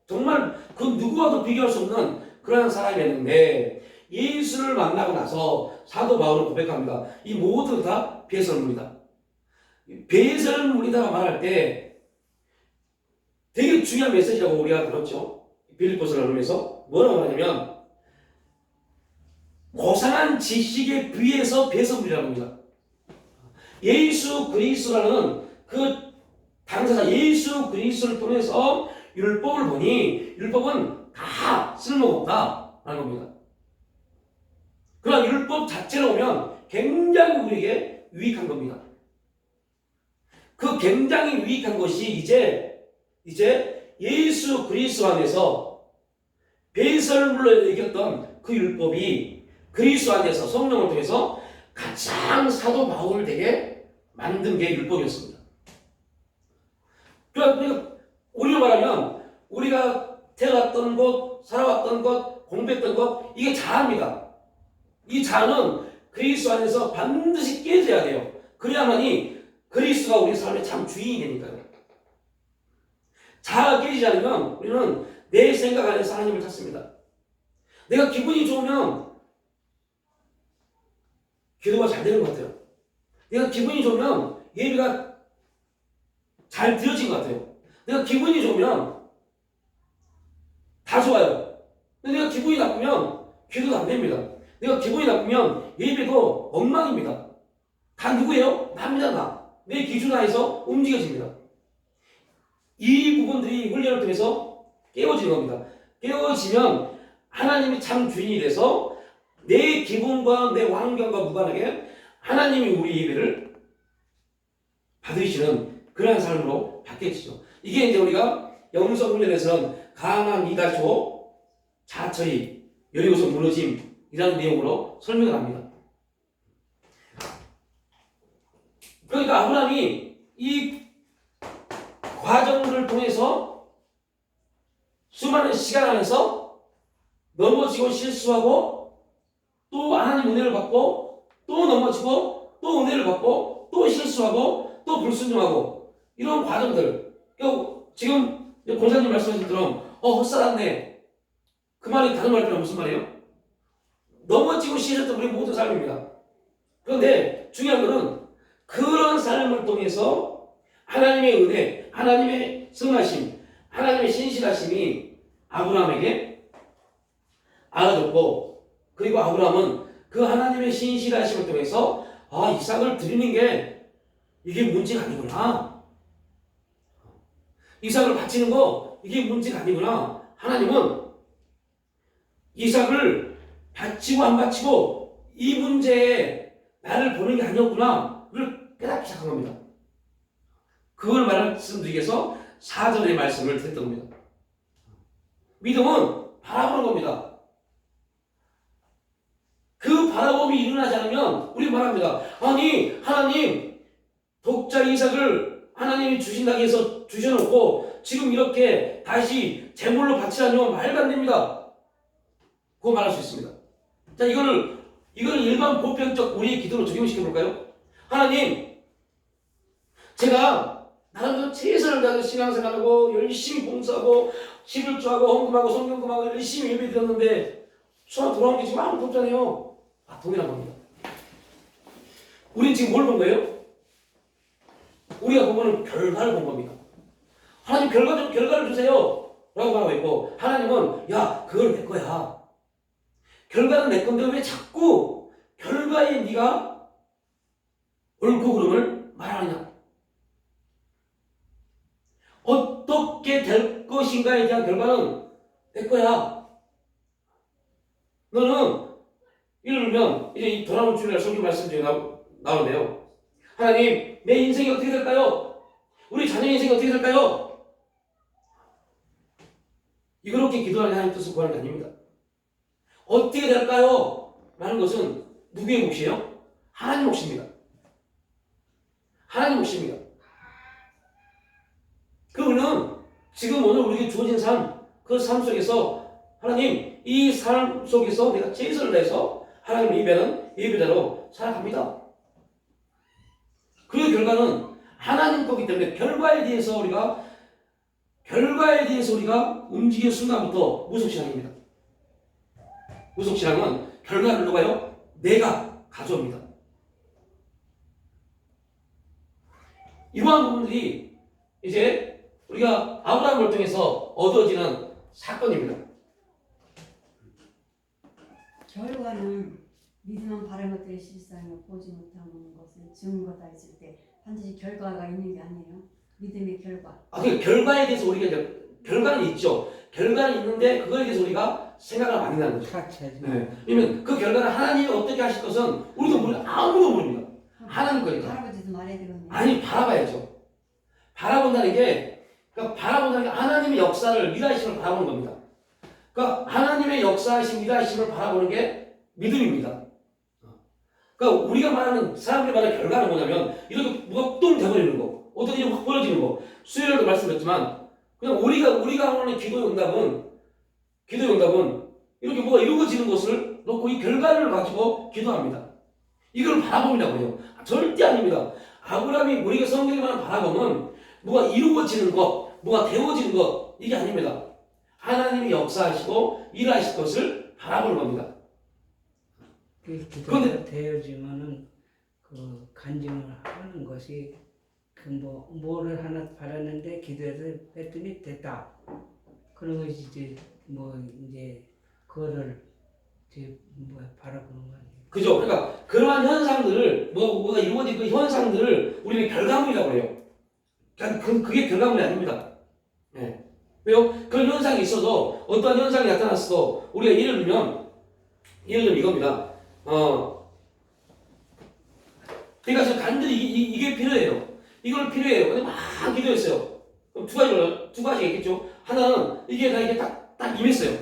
C: 정말 그 누구와도 비교할 수 없는 그러한 사람이었는데 예수를 만나고 나서 사도 바울은 고백합니다. 이 모두 다 배설물이다. 배설물이다 말할 때 되게 중요한 메시지라고 우리가 들었죠. 빌립보서를 나누면서 뭐라고 말하냐면 고상한 지식에 비해서 배설물이라고 합니다. 예수 그리스도라는 그 당사자 예수 그리스도를 통해서 율법을 보니 율법은 다 쓸모가 없다라는 겁니다. 그러나 율법 자체로 보면 굉장히 우리에게 유익한 겁니다. 그 굉장히 유익한 것이 이제 예수 그리스도 안에서 배설물로 여겼던 그 율법이 그리스도 안에서 성령을 통해서 가장 사도 바울을 되게 만든 게 율법이었습니다. 그러니까 우리로 말하면 우리가 태어났던 곳, 살아왔던 곳, 공부했던 것 이게 자아입니다. 이 자아는 그리스도 안에서 반드시 깨져야 돼요. 그래야만이 그리스도가 우리 삶의 참 주인이 되니까요. 자아가 깨지지 않으면 우리는 내 생각 안에서 하나님을 찾습니다. 내가 기분이 좋으면 기도가 잘 되는 것 같아요. 내가 기분이 좋으면 예배가 잘 드려진 것 같아요. 내가 기분이 좋으면 다 좋아요. 근데 내가 기분이 나쁘면 기도도 안 됩니다. 내가 기분이 나쁘면 예배도 엉망입니다. 다 누구예요? 나입니다. 나. 내 기준 안에서 움직여집니다. 이 부분들이 훈련을 통해서 깨워지는 겁니다. 깨워지면 하나님이 참 주인이 돼서 내 기분과 내 환경과 무관하게 하나님이 우리 예배를 받으시는 그러한 삶으로 바뀌어지죠. 이게 이제 우리가 영성 훈련에서는 가나안 이다쇼 자처리 여리고서 무너짐이라는 내용으로 설명을 합니다. 그러니까 아브라함이 이 과정들을 통해서 수많은 시간 안에서 넘어지고 실수하고 또 하나님 은혜를 받고 또 넘어지고 또 은혜를 받고 또 실수하고 또 불순종하고 이런 과정들. 그러니까 지금 권사님 말씀하신 것처럼 헛살았네. 그 말이 다른 말처럼 무슨 말이에요? 넘어지고 실수했던 우리 모두 삶입니다. 그런데 중요한 것은 그런 삶을 통해서 하나님의 은혜, 하나님의 선하심, 하나님의 신실하심이 아브라함에게 알아졌고 그리고 아브라함은 그 하나님의 신실하심을 통해서 이삭을 드리는 게 이게 문제가 아니구나. 이삭을 바치는 거 이게 문제가 아니구나. 하나님은 이삭을 바치고 안 바치고 이 문제에 나를 보는 게 아니었구나. 그걸 깨닫기 시작한 겁니다. 그걸 말씀드리기 위해서 4절의 말씀을 드렸던 겁니다. 믿음은 바라보는 겁니다. 그 바라봄이 일어나지 않으면 우리 말합니다. 아니 하나님 독자 이삭을 하나님이 주신다고 해서 주셔놓고 지금 이렇게 다시 제물로 바치라니 말도 안 됩니다. 그거 말할 수 있습니다. 자 이걸 일반 보편적 우리의 기도로 적용시켜 볼까요? 하나님 제가 나름대로 최선을 다해서 신앙생활하고 열심히 봉사하고 11조하고 헌금하고 성경금하고 열심히 예배드렸는데 저한테 돌아온 게 지금 아무것도 없잖아요. 동일한 겁니다. 우린 지금 뭘 본 거예요? 우리가 보고는 결과를 본 겁니다. 하나님 결과를 주세요 라고 말하고 있고 하나님은 야 그걸 내 거야. 결과는 내 건데 왜 자꾸 결과에 네가 옳고 그름을 말하느냐. 어떻게 될 것인가에 대한 결과는 내 거야. 너는 예를 들면 이제 이 돌아온 주일날 설교 말씀 중에 나오는데요. 하나님 내 인생이 어떻게 될까요? 우리 자녀 인생이 어떻게 될까요? 이렇게 기도하는 하나님 뜻을 구하는 게 아닙니다. 어떻게 될까요? 라는 것은 누구의 몫이에요? 하나님 몫입니다. 하나님 몫입니다. 그거는 지금 오늘 우리에게 주어진 삶, 그 삶 속에서 하나님 이 삶 속에서 내가 최선을 다해서 하나님을 예배하는 예배자로 살아갑니다. 그 결과는 하나님 거기 때문에 결과에 대해서 우리가 결과에 대해서 우리가 움직이는 순간부터 무속신앙입니다. 무속신앙은 결과를 누가요? 내가 가져옵니다. 이러한 부분들이 이제 우리가 아브라함을 통해서 얻어지는 사건입니다.
B: 결과는 믿으면 바른 것들이 실상이요 보지 못하는 것은 증거다 했을 때 반드시 결과가 있는 게 아니에요. 믿음의 결과.
C: 그 결과에 대해서 우리가 이제 결과는 있죠. 결과는 있는데 그거에 대해서 우리가 생각을 안 한다는 거죠.
D: 사차지.
C: 네. 왜냐면 그 결과는 하나님이 어떻게 하실 것은 우리도 아무도 모릅니다. 하나님 거니까.
B: 할아버지도 말해야 되거든요.
C: 아니 바라봐야죠. 바라본다는 게 하나님의 역사를 일하심을 바라보는 겁니다. 그러니까 하나님의 역사하심 일하심을 바라보는 게 믿음입니다. 그러니까 우리가 말하는 사람들이 말하는 결과는 뭐냐면 이렇게 뭐가 뚱 돼버리는 거, 어떤 일이 확 벌어지는 거. 수요일에도 말씀드렸지만 그냥 우리가 하는 기도의 응답은 이렇게 뭐가 이루어지는 것을 놓고 이 결과를 가지고 기도합니다. 이걸 바라봄이라고 해요. 절대 아닙니다. 아브라함이 우리가 성경에 말하는 바라봄은 뭐가 이루어지는 것, 뭐가 되어지는 것 이게 아닙니다. 하나님이 역사하시고 일하실 것을 바라보는 겁니다.
D: 그런데 되어지면은 그 간증을 하는 것이 그 뭐를 하나 바랐는데 기도해서 했더니 됐다. 그런 것이 이제 이제 그거를 이제 바라보는 거 아니에요.
C: 그죠? 그러니까 그러한 현상들을 뭐가 이루어진 그 현상들을 우리는 결과물이라고 해요. 그러니까 그게 결과물이 아닙니다. 네. 왜요? 그런 현상이 있어도 어떠한 현상이 나타났어도 우리가 예를 들면 이겁니다. 그러니까 지금 간절히 이게 필요해요. 이걸 필요해요. 근데 막 기도했어요. 그럼 두 가지가 있겠죠. 하나는 이게 딱 임했어요.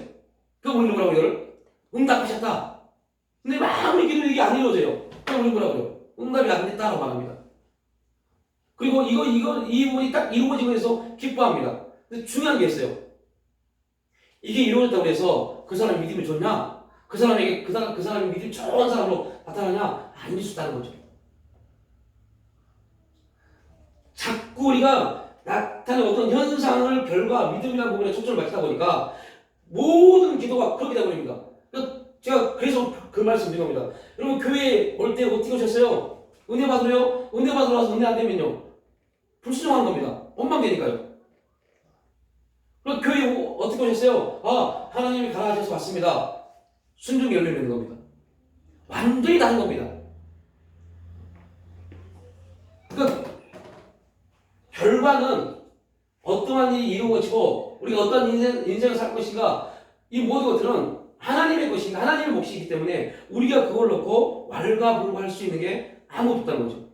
C: 그럼 우리 뭐라고 이걸 응답하셨다. 근데 막 우리 기도는 이게 안 이루어져요. 그럼 우리 뭐라고 해요? 응답이 안 됐다라고 말합니다. 그리고 이 부분이 딱 이루어지고 해서 기뻐합니다. 근데 중요한 게 있어요. 이게 이루어졌다고 해서 그 사람이 믿음이 좋냐? 그 사람이 믿음이 좋은 사람으로 나타나냐? 아닐 수 있다는 거죠. 자꾸 우리가 나타나는 어떤 현상을 결과 믿음이라는 부분에 초점을 맞추다 보니까 모든 기도가 그렇게 되어버립니다. 제가 그래서 그 말씀 드린 겁니다. 여러분 교회에 올 때 어떻게 오셨어요? 은혜 받으러요? 은혜 받으러 와서 은혜 안 되면요? 불순종한 겁니다. 원망되니까요. 그럼 교회에 어떻게 오셨어요? 하나님이 가라하셔서 왔습니다. 순종이 열리는 겁니다. 완전히 다른 겁니다. 그러니까 결과는 어떠한 일이 이루어지고 우리가 어떤 인생을 살 것인가 이 모든 것들은 하나님의 것인가 하나님의 몫이기 때문에 우리가 그걸 놓고 왈가불가할 수 있는 게 아무것도 없다는 거죠.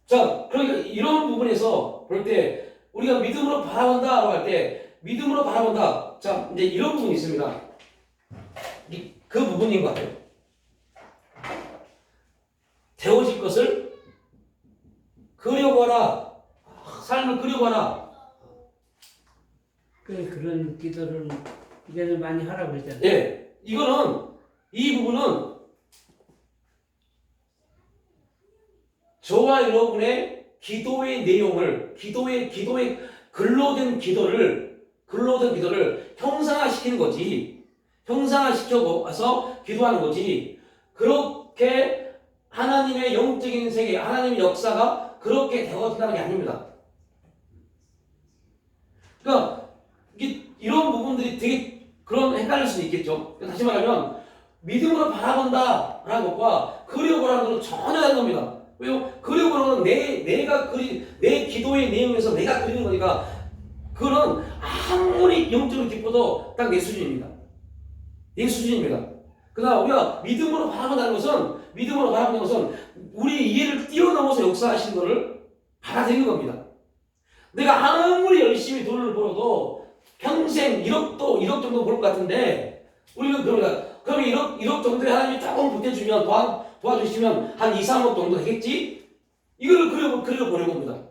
C: 자, 그러니까 이런 부분에서 볼 때 우리가 믿음으로 바라본다라고 할 때 믿음으로 바라본다. 자, 이제 이런 부분이 있습니다. 그 부분인 것 같아요. 되어질 것을 그려봐라. 삶을 그려봐라.
D: 그런 기도를 이제는 많이 하라고 그러잖아요.
C: 예, 이 부분은 저와 여러분의 기도의 내용을, 기도의 근로된 기도를 형상화시키는 거지. 형상화시켜서 기도하는 거지. 그렇게 하나님의 영적인 세계, 하나님의 역사가 그렇게 되어진다는 게 아닙니다. 그러니까 이런 부분들이 되게 헷갈릴 수도 있겠죠. 다시 말하면 믿음으로 바라본다라는 것과 그려보라는 것은 전혀 다른 겁니다. 왜요? 그려보라는 내 기도의 내용에서 내가 그리는 거니까 그건 아무리 영적으로 기뻐도 딱 내 수준입니다. 내 수준입니다. 그러나 우리가 믿음으로 바라본다는 것은 우리 이해를 뛰어넘어서 역사하시는 것을 받아들이는 겁니다. 내가 아무리 열심히 돈을 벌어도 평생 1억 정도 벌 것 같은데 우리는 그럽니다. 그럼 1억 정도에 하나님이 조금 보태주면 도와주시면 한 2, 3억 정도 되겠지? 이걸 그려보려고 합니다.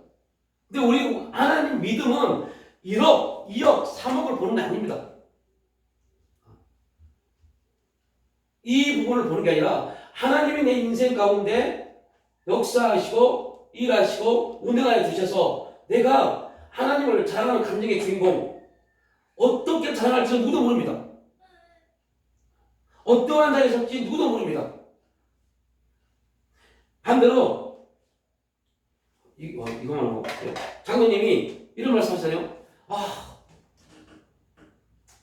C: 근데 우리 하나님 믿음은 1억, 2억, 3억을 보는 게 아닙니다. 이 부분을 보는 게 아니라 하나님이 내 인생 가운데 역사하시고 일하시고 운행하여 주셔서 내가 하나님을 자랑하는 감정의 주인공, 어떻게 자랑할지 누구도 모릅니다. 어떠한 자리에 섰지 누구도 모릅니다. 반대로 이거만 하고 장로님이 이런 말씀하시잖아요.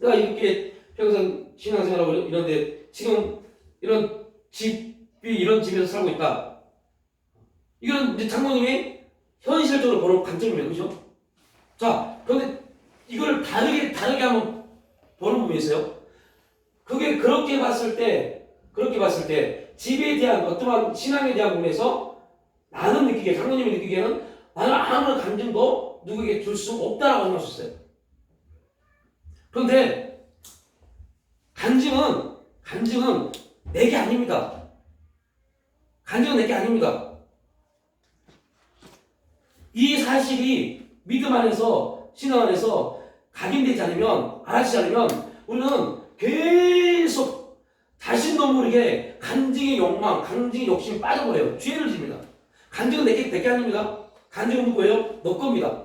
C: 내가 이렇게 평생 신앙생활하고 이런데 지금 이런 집이 이런 집에서 살고 있다. 이건 이제 장로님이 현실적으로 보는 관점입니다. 그죠? 자, 그런데 이걸 다르게 한번 보는 부분이 있어요. 그게 그렇게 봤을 때 집에 대한 어떠한 신앙에 대한 부분에서 나는 느끼기에, 장로님이 느끼기에는 나는 아무런 감정도 누구에게 줄 수 없다라고 생각하셨어요. 그런데 간증은 내게 아닙니다. 간증은 내게 아닙니다. 이 사실이 믿음 안에서, 신앙 안에서 각인되지 않으면, 알아지지 않으면 우리는 계속 자신도 모르게 간증의 욕망, 간증의 욕심에 빠져버려요. 죄를 집니다. 간증은 내게 아닙니다. 간증은 누구예요? 너 겁니다.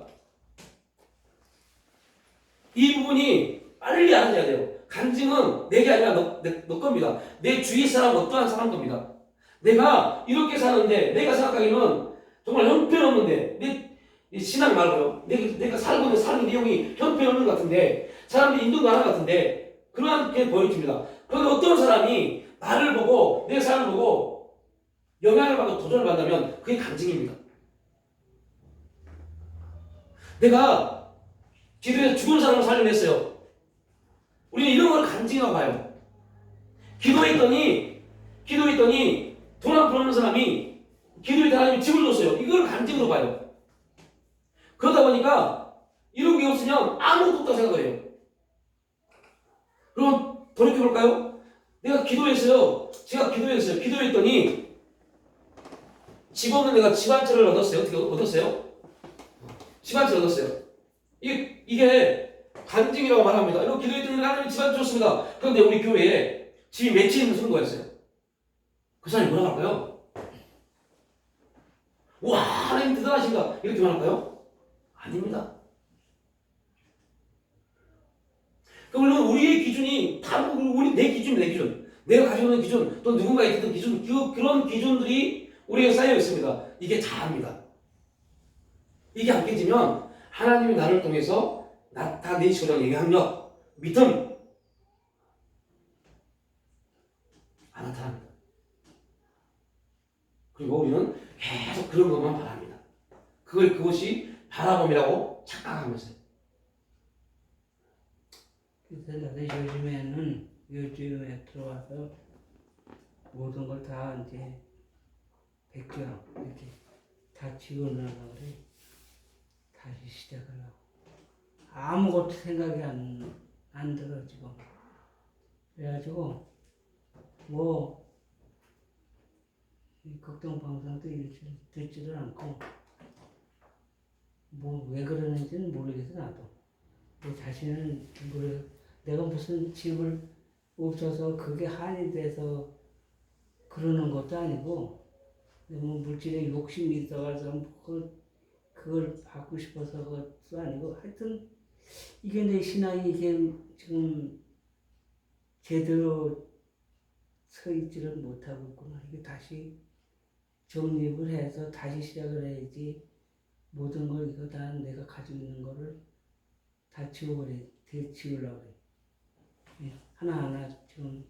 C: 이 부분이 빨리 알아져야 돼요. 간증은 내게 아니라 너 겁니다. 내 주위 사람 어떠한 사람 겁니다. 내가 이렇게 사는데, 내가 생각하기는 정말 형편없는데, 내 신앙 말고요. 내가 살고 있는 삶의 내용이 형편없는 것 같은데, 사람들이 인정도 안 하는 것 같은데, 그러한 게 보여집니다. 그런데 어떤 사람이 나를 보고, 내 삶을 보고 영향을 받고 도전을 받는다면 그게 간증입니다. 내가 기도해서 죽은 사람을 살려냈어요. 우리는 이런 걸 간증이라고 봐요. 기도했더니 돈 한 푼 없는 사람이 기도했더니 하나님이 집을 줬어요. 이걸 간증으로 봐요. 그러다 보니까 이런 게 없으면 아무것도 없다고 생각을 해요. 그럼 돌이켜볼까요? 내가 기도했어요. 제가 기도했어요. 기도했더니 집 없는 내가 집 한 채를 얻었어요. 어떻게 얻었어요? 집 한 채 얻었어요. 이게 간증이라고 말합니다. 이거 기도했더니 하나님이 집 한 채 줬습니다. 그런데 우리 교회에 집이 몇 채 있는 선거였어요. 그 사람이 뭐라고 할까요? 와, 하나님 대단하신가? 이렇게 말할까요? 아닙니다. 그러면 우리의 기준이 다 내 기준입니다. 내 기준. 내가 가지고 있는 기준, 또 누군가의 있던 기준, 그런 기준들이 우리에게 쌓여 있습니다. 이게 자아입니다. 이게 안 깨지면 하나님이 나를 통해서 나타내시고자 얘기 합력, 믿음 안 나타납니다. 그리고 우리는 계속 그런 것만 바랍니다. 그것이 바라봄이라고 착각하면서요.
D: 그래서 나도 요즘에 들어와서 모든 걸 다 이제 베껴 이렇게 다 지우려고 그래. 다시 시작하려고. 아무것도 생각이 안 들어 지금. 그래가지고 걱정 방송도 듣지도 않고 왜 그러는지는 모르겠어 나도. 내 자신은 내가 무슨 집을 없어서 그게 한이 돼서 그러는 것도 아니고 물질에 욕심이 있어가지고 그걸 받고 싶어서 그것도 아니고 하여튼 이게 내 신앙이 이게 지금 제대로 서 있지를 못하고 있구나. 이게 다시 정립을 해서 다시 시작을 해야지. 모든 걸 이거 다 내가 가지고 있는 거를 다 지우려고 그래. 하나하나 좀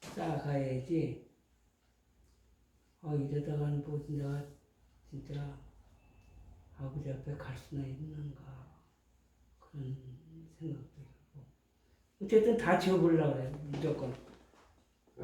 D: 쌓아가야지. 이러다가는 내가 진짜 아버지 앞에 갈 수나 있는가 그런 생각도 들고. 어쨌든 다 지워보려고 그래 무조건.